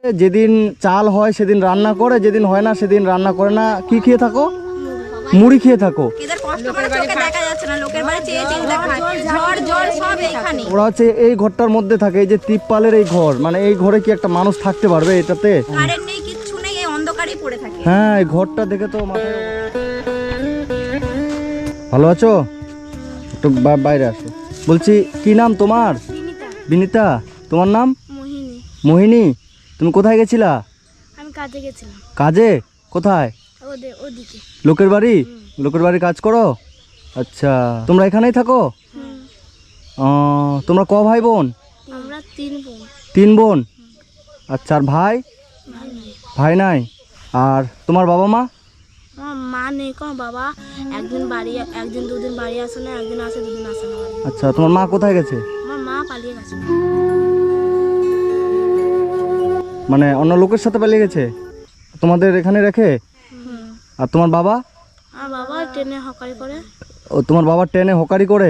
যেদিন চাল হয় সেদিন রান্না করে, যেদিন হয় না সেদিন রান্না করে না। কি খেয়ে থাকো? মুড়ি খেয়ে থাকো। ওরা হচ্ছে এই ঘরটার মধ্যে থাকে, এই যে তিরপালের এই ঘর, মানে এই ঘরে কি একটা মানুষ থাকতে পারবে এটাতে? হ্যাঁ, এই ঘরটা দেখে তো মাথায়। ভালো আছো? একটু বাইরে আসো। বলছি কি নাম তোমার? বিনিতা। তোমার নাম? মোহিনী। তুমি কোথায় গেছিলা? আমি কাজে গেছিলাম। কাজে? কোথায়? ওদিকে। লোকের বাড়ি? লোকের বাড়ি কাজ করো? আচ্ছা, তোমরা এখানেই থাকো? তোমরা ক ভাই বোন? আমরা 3 বোন। 3 বোন? আচ্ছা, আর ভাই? ভাই নাই। আর তোমার বাবা মা? আমার মা নেই, কোন বাবা একদিন দুদিন বাড়ি আসে না, একদিন আসে দুদিন আসে না। আচ্ছা, তোমার মা কোথায় গেছে? আমার মা পালিয়ে গেছে। মানে অন্য লোকের সাথে পালিয়ে গেছে? তোমাদের এখানে রেখে? আর তোমার বাবা? আমার বাবা ট্রেনে হকারি করে। ও, তোমার বাবা ট্রেনে হকারি করে?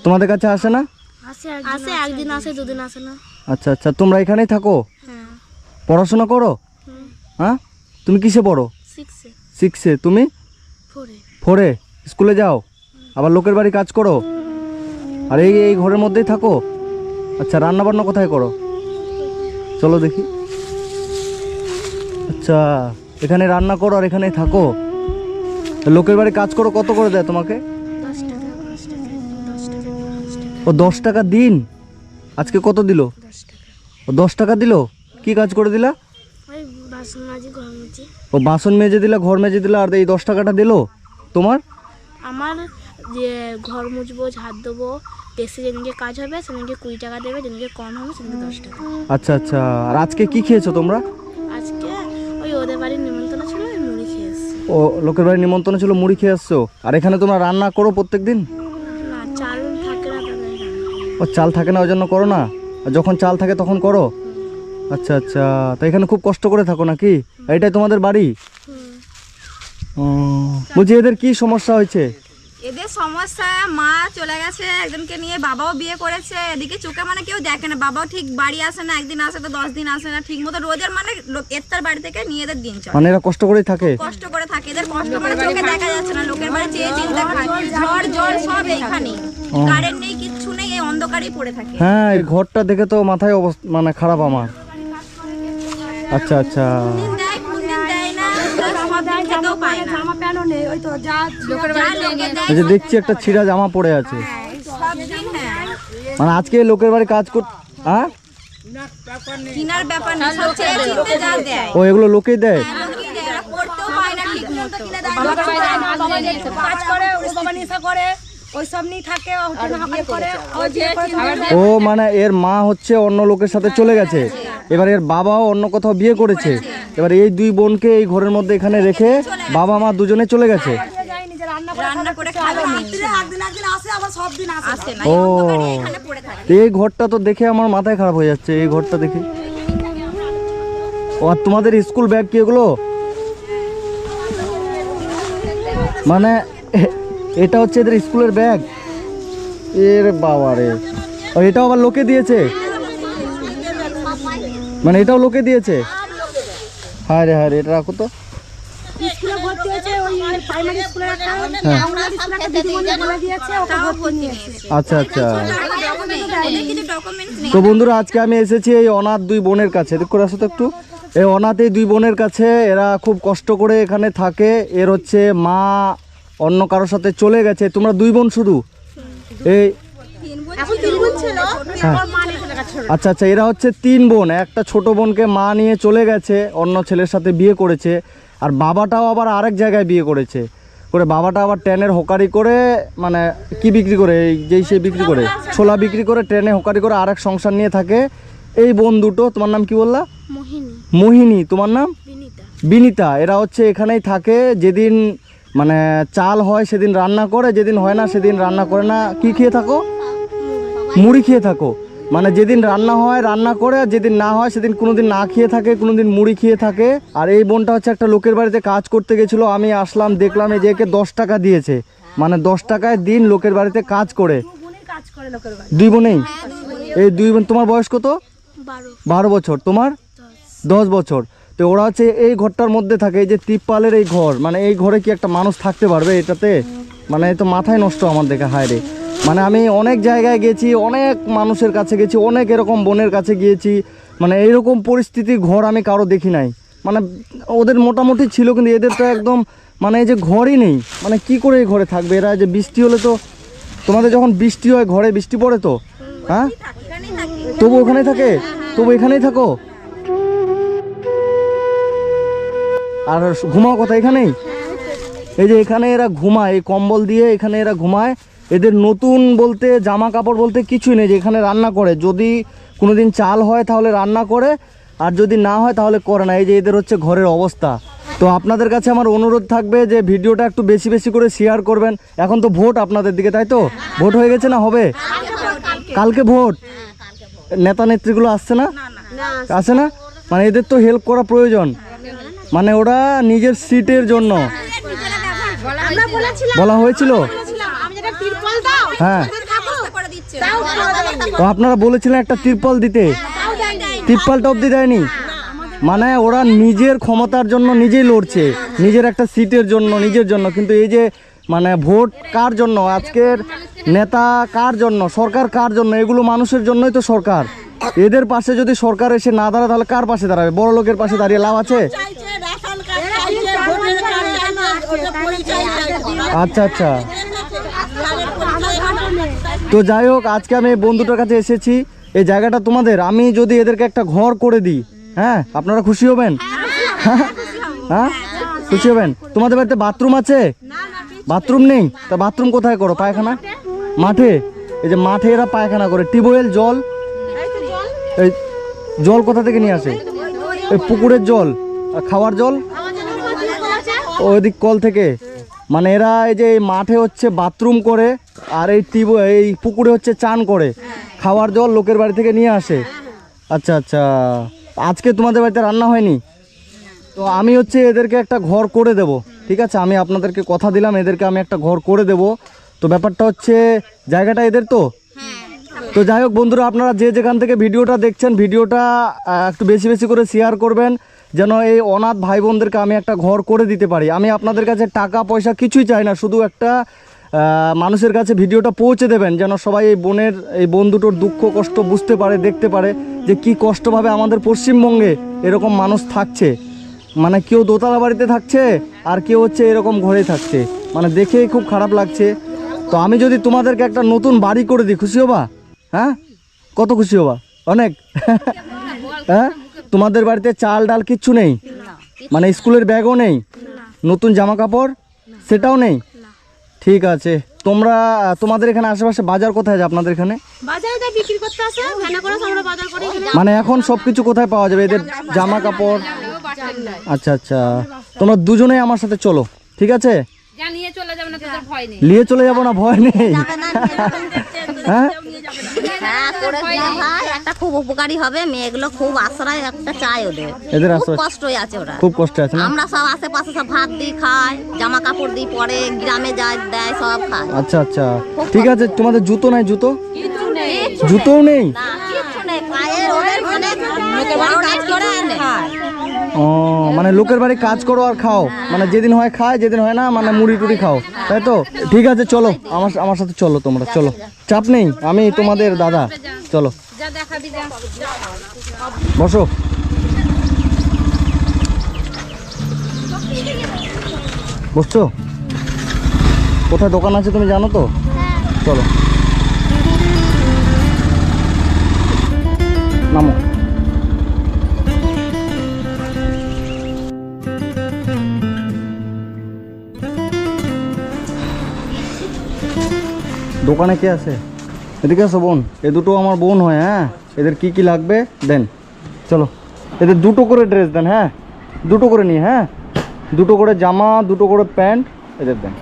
তোমাদের কাছে আসে না? আসে একদিন আসে দুদিন আসে না। আচ্ছা আচ্ছা, তোমরা এখানেই থাকো? পড়াশোনা করো? হ্যাঁ, তুমি কিসে পড়ো? 6-এ। তুমি? 4-এ। স্কুলে যাও? আবার লোকের বাড়ি কাজ করো? আর এই ঘরের মধ্যেই থাকো? আচ্ছা, রান্না বান্না কোথায় করো? চলো দেখি। আচ্ছা, এখানে রান্না করো আর এখানেই থাকো? লোকের বাড়ি কাজ করো, কত করে দেয় তোমাকে? 10 টাকা। ও, 10 টাকা দিন? আজকে কত দিল? 10 টাকা। ও, 10 টাকা দিল? কি কাজ করে দিলা? ওই বাসন মাজি, ঘর মুছি। ও, বাসন মেজে দিলা, ঘর মেজে দিলা, আর এই 10 টাকাটা দিল তোমার? আমার যে ঘর মুছবো, ঝাড় দেবো, বেশি যেদিনকে কাজ হবে সেদিনকে 20 টাকা দেবে, যেদিনকে কম হবে সেদিনকে 10 টাকা। আচ্ছা আচ্ছা, আর আজকে কি খেয়েছো তোমরা? আজকে ওই ওদের বাড়ির নিমন্ত্রণ ছিল, ওই মুড়ি খেয়ে এসেছি। ও, লোকের বাড়ির নিমন্ত্রণ ছিল, মুড়ি খেয়ে আসছো। আর এখানে তোমরা রান্না করো প্রত্যেক দিন? না, চাল থাকে না। ও, চাল থাকে না ওই জন্য করো না? আর যখন চাল থাকে তখন করো? আচ্ছা আচ্ছা, তো এখানে খুব কষ্ট করে থাকো নাকি? এইটাই তোমাদের বাড়ি? বলছি, এদের কি সমস্যা হয়েছে? এদের সমস্যা, মা চলে গেছে একজনকে নিয়ে, বাবাও বিয়ে করেছে, এদিকে চোখে মানে কেউ দেখে না, বাবাও ঠিক বাড়ি আসে না, একদিন আসে তো 10 দিন আসে না ঠিক মতো, রোজের মানে এর বাড়ি থেকে নিয়ে এদের দিন চলে। মানে এরা কষ্ট করেই থাকে? কষ্ট করে থাকে, এদের কষ্ট মানে চোখে দেখা যাচ্ছে না, লোকের বাড়ি চেয়ে চিন্তা খায়, ঝড় জল সব এইখানে, কারেন্ট নেই, কিচ্ছু নেই, এই অন্ধকারেই পড়ে থাকে। হ্যাঁ, এই ঘরটা দেখে তো মাথায় মানে খারাপ আমার। আচ্ছা আচ্ছা, দেখছি একটা ছিঁড়া জামা পড়ে আছে। মানে আজকে লোকের বাড়ি কাজ কর, হ্যাঁ, কিনার ব্যাপার না, সব চেয়ে চিনতে যা দেয়। ও, এগুলো লোকেই দেয়? পড়তেও পায় না ঠিক মতো, কাজ করে, ও বাবা নেশা করে, ওই সব নিয়ে থাকে, ও, মানে এর মা হচ্ছে অন্য লোকের সাথে চলে গেছে, এবার এর বাবাও অন্য কোথাও বিয়ে করেছে, এবার এই 2 বোনকে এই ঘরের মধ্যে এখানে রেখে বাবা মা দুজনে চলে গেছে। ও, এই ঘরটা তো দেখে আমার মাথায় খারাপ হয়ে যাচ্ছে, এই ঘরটা দেখে। ও, আর তোমাদের স্কুল ব্যাগ কি এগুলো? মানে এটা হচ্ছে এদের স্কুলের ব্যাগ? এর বাবা রে, এটাও আবার লোকে দিয়েছে? মানে এটাও লোকে দিয়েছে? হায় রে হায় রে, এটা রাখো তো। আচ্ছা আচ্ছা, তো বন্ধুরা, আজকে আমি এসেছি এই অনাথ 2 বোনের কাছে। দেখ করে আসো তো একটু। এই অনাথ এই 2 বোনের কাছে, এরা খুব কষ্ট করে এখানে থাকে। এর হচ্ছে মা অন্য কারোর সাথে চলে গেছে। তোমরা 2 বোন শুধু? এই আচ্ছা আচ্ছা, এরা হচ্ছে 3 বোন, একটা ছোট বোনকে মা নিয়ে চলে গেছে, অন্য ছেলের সাথে বিয়ে করেছে। আর বাবাটাও আবার আরেক জায়গায় বিয়ে করেছে, বাবাটা আবার ট্রেনের হকারি করে, মানে কি বিক্রি করে, যেই সে বিক্রি করে, ছোলা বিক্রি করে, ট্রেনে হকারি করে আরেক সংসার নিয়ে থাকে। এই বোন দুটো, তোমার নাম কি বললা? মোহিনী। তোমার নাম? বিনিতা। এরা হচ্ছে এখানেই থাকে, যেদিন মানে চাল হয় সেদিন রান্না করে, যেদিন হয় না সেদিন রান্না করে না। কি খেয়ে থাকো? মুড়ি খেয়ে থাকো। মানে যেদিন রান্না হয় রান্না করে, আর যেদিন না হয় সেদিন কোনোদিন না খেয়ে থাকে, কোনোদিন মুড়ি খেয়ে থাকে। আর এই বোনটা হচ্ছে একটা লোকের বাড়িতে কাজ করতে গেছিলো, আমি আসলাম দেখলাম এই যে একে 10 টাকা দিয়েছে, মানে 10 টাকায় দিন লোকের বাড়িতে কাজ করে। 2 বোনেই? এই 2 বোন। তোমার বয়স কত? 12 বছর। তোমার? 10 বছর। তো ওরা হচ্ছে এই ঘরটার মধ্যে থাকে, এই যে তিরপালের এই ঘর, মানে এই ঘরে কি একটা মানুষ থাকতে পারবে এটাতে? মানে তো মাথায় নষ্ট আমার দেখে, হায় রে। মানে আমি অনেক জায়গায় গেছি, অনেক মানুষের কাছে গেছি, অনেক এরকম বোনের কাছে গিয়েছি, মানে এইরকম পরিস্থিতির ঘর আমি কারো দেখি নাই। মানে ওদের মোটামুটি ছিল, কিন্তু এদের তো একদম মানে এই যে ঘরই নেই। মানে কি করে এই ঘরে থাকবে এরা? যে বৃষ্টি হলে তো, তোমাদের যখন বৃষ্টি হয় ঘরে বৃষ্টি পড়ে তো, হ্যাঁ, তবু ওখানেই থাকে, তবু এখানেই থাকো। আর ঘুমাও কোথায়? এখানেই? এই যে এখানে এরা ঘুমায়, এই কম্বল দিয়ে এখানে এরা ঘুমায়। এদের নতুন বলতে জামা কাপড় বলতে কিছুই নেই, যে এখানে রান্না করে, যদি কোনোদিন চাল হয় তাহলে রান্না করে, আর যদি না হয় তাহলে করে না। এই যে এদের হচ্ছে ঘরের অবস্থা। তো আপনাদের কাছে আমার অনুরোধ থাকবে যে ভিডিওটা একটু বেশি বেশি করে শেয়ার করবেন। এখন তো ভোট আপনাদের দিকে, তাই তো? ভোট হয়ে গেছে না হবে? কালকে ভোট। নেতা নেত্রীগুলো আসছে না? আসে না? মানে এদের তো হেল্প করা প্রয়োজন। মানে ওরা নিজের সিটের জন্য বলা হয়েছিল, হ্যাঁ। তো আপনারা বলেছিলেন একটা তিরপল দিতে, তিরপলটা অবধি দেয়নি। মানে ওরা নিজের ক্ষমতার জন্য নিজেই লড়ছে, নিজের একটা সিটের জন্য, নিজের জন্য। কিন্তু এই যে মানে ভোট কার জন্য, আজকের নেতা কার জন্য, সরকার কার জন্য? এগুলো মানুষের জন্যই তো সরকার। এদের পাশে যদি সরকার এসে না দাঁড়ায় তাহলে কার পাশে দাঁড়াবে? বড় লোকের পাশে দাঁড়িয়ে লাভ আছে? আচ্ছা আচ্ছা। তো যাই হোক, আজকে আমি এই বন্ধুটার কাছে এসেছি। এই জায়গাটা তোমাদের, আমি যদি এদেরকে একটা ঘর করে দিই, হ্যাঁ, আপনারা খুশি হবেন? হ্যাঁ, খুশি হবেন? তোমাদের বাড়িতে বাথরুম আছে? বাথরুম নেই? তা বাথরুম কোথায় করো? পায়খানা মাঠে? এই যে মাঠে এরা পায়খানা করে। টিউবওয়েল জল, এই জল কোথা থেকে নিয়ে আসে? এই পুকুরের জল। আর খাওয়ার জল ওইদিক কল থেকে। মানে এরা এই যে এই মাঠে হচ্ছে বাথরুম করে, আর এই এই পুকুরে হচ্ছে চান করে। খাওয়ার জল লোকের বাড়ি থেকে নিয়ে আসে। আচ্ছা আচ্ছা। আজকে তোমাদের বাড়িতে রান্না হয়নি? তো আমি হচ্ছে এদেরকে একটা ঘর করে দেব, ঠিক আছে? আমি আপনাদেরকে কথা দিলাম, এদেরকে আমি একটা ঘর করে দেব। তো ব্যাপারটা হচ্ছে জায়গাটা এদের তো। তো যাই হোক বন্ধুরা, আপনারা যে যেখান থেকে ভিডিওটা দেখছেন, ভিডিওটা একটু বেশি বেশি করে শেয়ার করবেন, যেন এই অনাথ ভাই বোনদেরকে আমি একটা ঘর করে দিতে পারি। আমি আপনাদের কাছে টাকা পয়সা কিছুই চাই না, শুধু একটা মানুষের কাছে ভিডিওটা পৌঁছে দেবেন, যেন সবাই এই বোনের, এই বন্ধুটোর দুঃখ কষ্ট বুঝতে পারে, দেখতে পারে যে কি কষ্টভাবে আমাদের পশ্চিমবঙ্গে এরকম মানুষ থাকছে। মানে কেউ দোতলা বাড়িতে থাকছে, আর কেউ হচ্ছে এরকম ঘরেই থাকছে। মানে দেখেই খুব খারাপ লাগছে। তো আমি যদি তোমাদেরকে একটা নতুন বাড়ি করে দিই, খুশি হবা? হ্যাঁ, কত খুশি হবা? অনেক। হ্যাঁ, তোমাদের বাড়িতে চাল ডাল কিচ্ছু নেই? মানে স্কুলের ব্যাগও নেই, নতুন জামা কাপড় সেটাও নেই? ঠিক আছে। তোমরা তোমাদের এখানে আশেপাশে বাজার কোথায় আছে? আপনাদের এখানে মানে এখন সবকিছু কোথায় পাওয়া যাবে এদের? জামা কাপড়? আচ্ছা আচ্ছা। তোমরা দুজনেই আমার সাথে চলো, ঠিক আছে? নিয়ে চলে যাবো না, ভয় নেই। হ্যাঁ, একটা খুব উপকারী হবে, মেয়েগুলো খুব আশ্রয় একটা চাই ওদের। এদের খুব আশ্রয় কষ্টই আছে ওরা, খুব কষ্ট আছে না? আমরা সব আশেপাশে সব ভাত দিই খাই, জামা কাপড় দিই, পরে গ্রামে যায় দেয়, সব খায়। আচ্ছা আচ্ছা, ঠিক আছে। তোমাদের জুতো নাই? জুতো? জুতোও নেই? না, কিচ্ছু নেই, পায়ের ওদের মানে বড় কাজ করে আর খায়। ও, মানে লোকের বাড়ি কাজ করো আর খাও, মানে যেদিন হয় খায়, যেদিন হয় না মানে মুড়ি টুড়ি খাও, তাই তো? ঠিক আছে, চলো আমার সাথে চলো, তোমরা চলো, চাপ নেই, আমি তোমাদের দাদা। চলো বসো। বসছো? কোথায় দোকান আছে তুমি জানো তো? চলো নামো। দোকানে কে আছে? এদিকে আসো বোন, এ দুটো আমার বোন হয়। হ্যাঁ, এদের কি কি লাগবে দেন। চলো, এদের দুটো করে ড্রেস দেন। হ্যাঁ, দুটো করে নিয়ে, হ্যাঁ, দুটো করে জামা, দুটো করে প্যান্ট এদের দেন।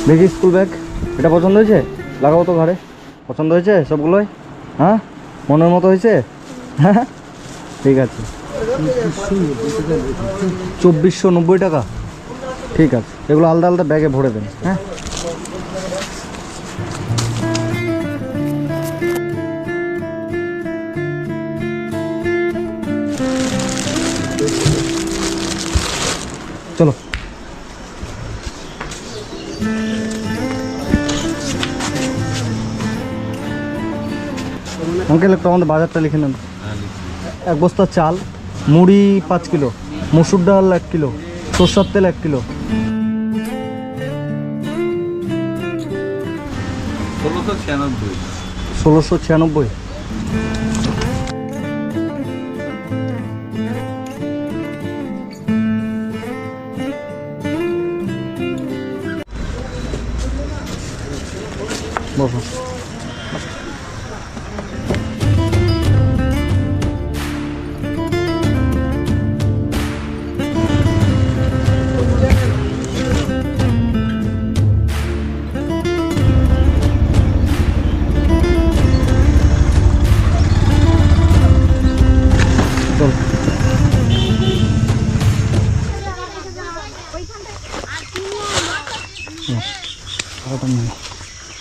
দেখি স্কুল ব্যাগ, এটা পছন্দ হয়েছে? লাগাবো তো ঘরে। পছন্দ হয়েছে সবগুলোই? হ্যাঁ, মনের মতো হয়েছে? হ্যাঁ, ঠিক আছে। 2490 টাকা। ঠিক আছে, এগুলো আলাদা আলাদা ব্যাগে ভরে দেন। হ্যাঁ, চলো। আঙ্কেল একটু আমাদের বাজারটা লিখে নেন। 1 বস্তা চাল, মুড়ি 5 কিলো, মসুর ডাল 1 কিলো, সরষের তেল 1 কিলো। 1696। বসো।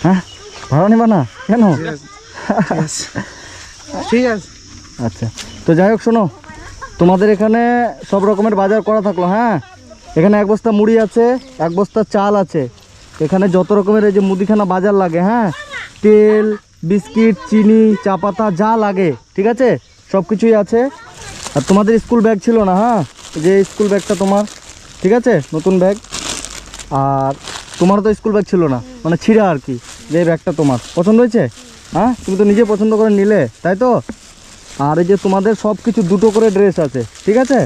হ্যাঁ, ভাড়া নিবা না কেন? ঠিক আছে। আচ্ছা, তো যাই হোক শোনো, তোমাদের এখানে সব রকমের বাজার করা থাকলো। হ্যাঁ, এখানে 1 বস্তা মুড়ি আছে, 1 বস্তা চাল আছে, এখানে যত রকমের এই যে মুদিখানা বাজার লাগে, হ্যাঁ, তেল, বিস্কিট, চিনি, চা পাতা যা লাগে, ঠিক আছে, সব কিছুই আছে। আর তোমাদের স্কুল ব্যাগ ছিল না? হ্যাঁ, যে স্কুল ব্যাগটা তোমার, ঠিক আছে, নতুন ব্যাগ। আর তোমারও তো স্কুল ব্যাগ ছিল না, মানে ছিঁড়া আর কি, যে ব্যাগটা তোমার পছন্দ হয়েছে? হ্যাঁ, তুমি তো নিজে পছন্দ করে নিলে, তাই তো? আর এই যে তোমাদের সব কিছু 2টো করে ড্রেস আছে, ঠিক আছে,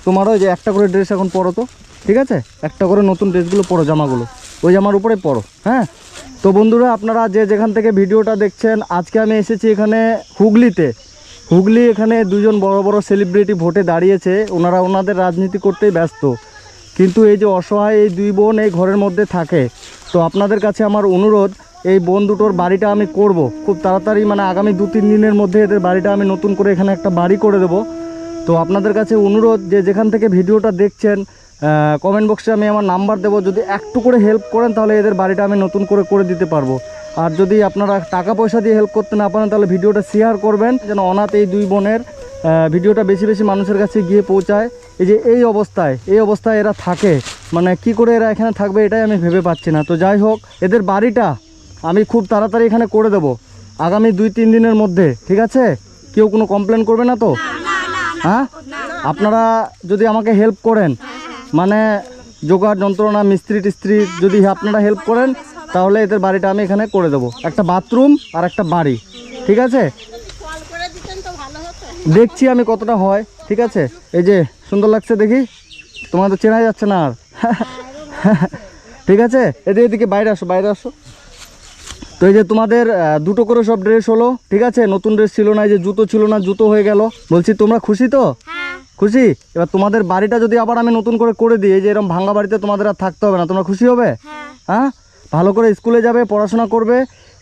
তোমারও যে একটা করে ড্রেস এখন পরো তো, ঠিক আছে, একটা করে নতুন ড্রেসগুলো পরো, জামাগুলো ওই জামার উপরে পরো। হ্যাঁ, তো বন্ধুরা আপনারা যে যেখান থেকে ভিডিওটা দেখছেন, আজকে আমি এসেছি এখানে হুগলিতে। হুগলি এখানে 2জন বড় বড় সেলিব্রিটি ভোটে দাঁড়িয়েছে, ওনারা ওনাদের রাজনীতি করতেই ব্যস্ত, কিন্তু এই যে অসহায় এই 2 বোন এই ঘরের মধ্যে থাকে। তো আপনাদের কাছে আমার অনুরোধ, এই বোন দুটোর বাড়িটা আমি করব খুব তাড়াতাড়ি, মানে আগামী 2-3 দিনের মধ্যে এদের বাড়িটা আমি নতুন করে এখানে একটা বাড়ি করে দেব। তো আপনাদের কাছে অনুরোধ, যে যেখান থেকে ভিডিওটা দেখছেন, কমেন্ট বক্সে আমি আমার নাম্বার দেবো, যদি একটু করে হেল্প করেন তাহলে এদের বাড়িটা আমি নতুন করে দিতে পারবো। আর যদি আপনারা টাকা পয়সা দিয়ে হেল্প করতে না পারেন তাহলে ভিডিওটা শেয়ার করবেন, যেন অনাথ এই 2 বোনের ভিডিওটা বেশি বেশি মানুষের কাছে গিয়ে পৌঁছায়। এই যে এই অবস্থায় এরা থাকে, মানে কি করে এরা এখানে থাকবে এটাই আমি ভেবে পাচ্ছি না। তো যাই হোক, এদের বাড়িটা আমি খুব তাড়াতাড়ি এখানে করে দেব আগামী 2-3 দিনের মধ্যে, ঠিক আছে? কেউ কোনো কমপ্লেন করবে না তো? হ্যাঁ, আপনারা যদি আমাকে হেল্প করেন, মানে জোগাড় যন্ত্রণা, মিস্ত্রি টিস্ত্রি যদি আপনারা হেল্প করেন, তাহলে এদের বাড়িটা আমি এখানে করে দেবো, একটা বাথরুম আর একটা বাড়ি, ঠিক আছে? দেখছি আমি কতটা হয়, ঠিক আছে? এই যে সুন্দর লাগছে দেখি, তোমার তো চেনা যাচ্ছে না আর। ঠিক আছে, এদিকে বাইরে আসো। তো এই যে তোমাদের 2টো করে সব ড্রেস হলো, ঠিক আছে, নতুন ড্রেস ছিল না, এই যে জুতো ছিল না, জুতো হয়ে গেল। বলছি তোমরা খুশি তো? খুশি? এবার তোমাদের বাড়িটা যদি আবার আমি নতুন করে দিই, এই যে এরকম ভাঙা বাড়িতে তোমাদের আর থাকতে হবে না, তোমরা খুশি হবে? হ্যাঁ, ভালো করে স্কুলে যাবে, পড়াশোনা করবে।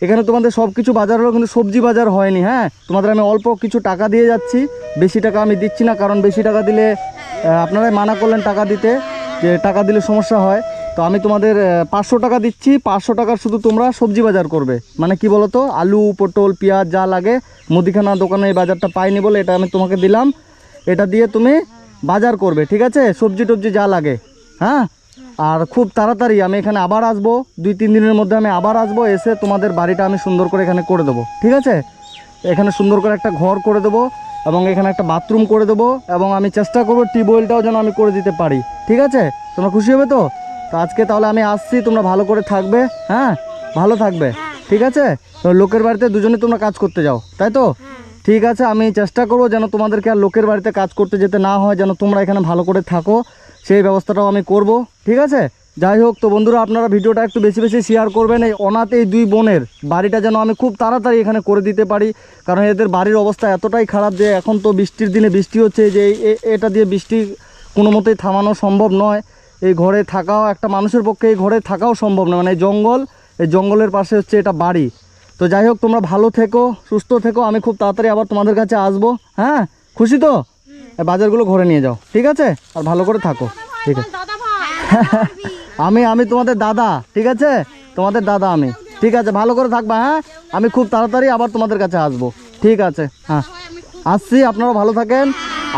এখানে তোমাদের সব কিছু বাজার হলো, কিন্তু সবজি বাজার হয়নি। হ্যাঁ, তোমাদের আমি অল্প কিছু টাকা দিয়ে যাচ্ছি, বেশি টাকা আমি দিচ্ছি না, কারণ বেশি টাকা দিলে আপনারাই মানা করলেন টাকা দিতে, যে টাকা দিলে সমস্যা হয়। তো আমি তোমাদের 500 টাকা দিচ্ছি, 500 টাকার শুধু তোমরা সবজি বাজার করবে। মানে কি বলো তো, আলু, পটল, পেঁয়াজ যা লাগে, মুদিখানা দোকানে এই বাজারটা পাইনি বলে এটা আমি তোমাকে দিলাম, এটা দিয়ে তুমি বাজার করবে, ঠিক আছে, সবজি টবজি যা লাগে। হ্যাঁ, আর খুব তাড়াতাড়ি আমি এখানে আবার আসবো, 2-3 দিনের মধ্যে আমি আবার আসবো, এসে তোমাদের বাড়িটা আমি সুন্দর করে এখানে করে দেবো, ঠিক আছে? এখানে সুন্দর করে একটা ঘর করে দেবো, এবং এখানে একটা বাথরুম করে দেবো, এবং আমি চেষ্টা করবো টিউবওয়েলটাও যেন আমি করে দিতে পারি, ঠিক আছে? তোমরা খুশি হবে তো? তো আজকে তাহলে আমি আসছি, তোমরা ভালো করে থাকবে। হ্যাঁ, ভালো থাকবে, ঠিক আছে? তো লোকের বাড়িতে দুজনে তোমরা কাজ করতে যাও, তাই তো? ঠিক আছে, আমি চেষ্টা করবো যেন তোমাদেরকে আর লোকের বাড়িতে কাজ করতে যেতে না হয়, যেন তোমরা এখানে ভালো করে থাকো, সেই ব্যবস্থাটাও আমি করব, ঠিক আছে? যাই হোক, তো বন্ধুরা আপনারা ভিডিওটা একটু বেশি বেশি শেয়ার করবেন। এই অনাথ এই 2 বোনের বাড়িটা যেন আমি খুব তাড়াতাড়ি এখানে করে দিতে পারি, কারণ এদের বাড়ির অবস্থা এতটাই খারাপ যে এখন তো বৃষ্টির দিনে বৃষ্টি হচ্ছে, যে এটা দিয়ে বৃষ্টি কোনো মতেই থামানো সম্ভব নয়। এই ঘরে থাকাও একটা মানুষের পক্ষে, এই ঘরে থাকাও সম্ভব নয়, মানে এই জঙ্গলের পাশে হচ্ছে এটা বাড়ি। তো যাই হোক, তোমরা ভালো থেকো, সুস্থ থেকো, আমি খুব তাড়াতাড়ি আবার তোমাদের কাছে আসবো। হ্যাঁ, খুশি তো? বাজারগুলো ঘরে নিয়ে যাও, ঠিক আছে? আর ভালো করে থাকো, ঠিক আছে? আমি তোমাদের দাদা, ঠিক আছে? তোমাদের দাদা আমি। ঠিক আছে, ভালো করে থাকবা, হ্যাঁ? আমি খুব তাড়াতাড়ি আবার তোমাদের কাছে আসবো। ঠিক আছে, হ্যাঁ আসছি, আপনারা ভালো থাকেন।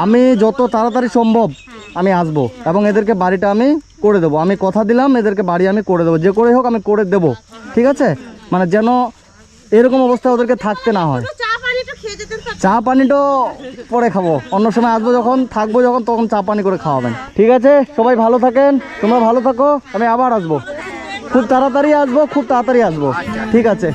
আমি যত তাড়াতাড়ি সম্ভব আমি আসবো এবং এদেরকে বাড়িটা আমি করে দেবো। আমি কথা দিলাম এদেরকে বাড়ি আমি করে দেবো, যে করে হোক আমি করে দেবো, ঠিক আছে? মানে যেন এরকম অবস্থায় ওদেরকে থাকতে না হয়। চা পানিটা পরে খাবো, অন্য সময় আসবো যখন, থাকবো যখন, তখন চা পানি করে খাওয়াবেন। ঠিক আছে, সবাই ভালো থাকেন, তোমরা ভালো থাকো, আমি আবার আসবো, খুব তাড়াতাড়ি আসবো, খুব তাড়াতাড়ি আসবো। ঠিক আছে।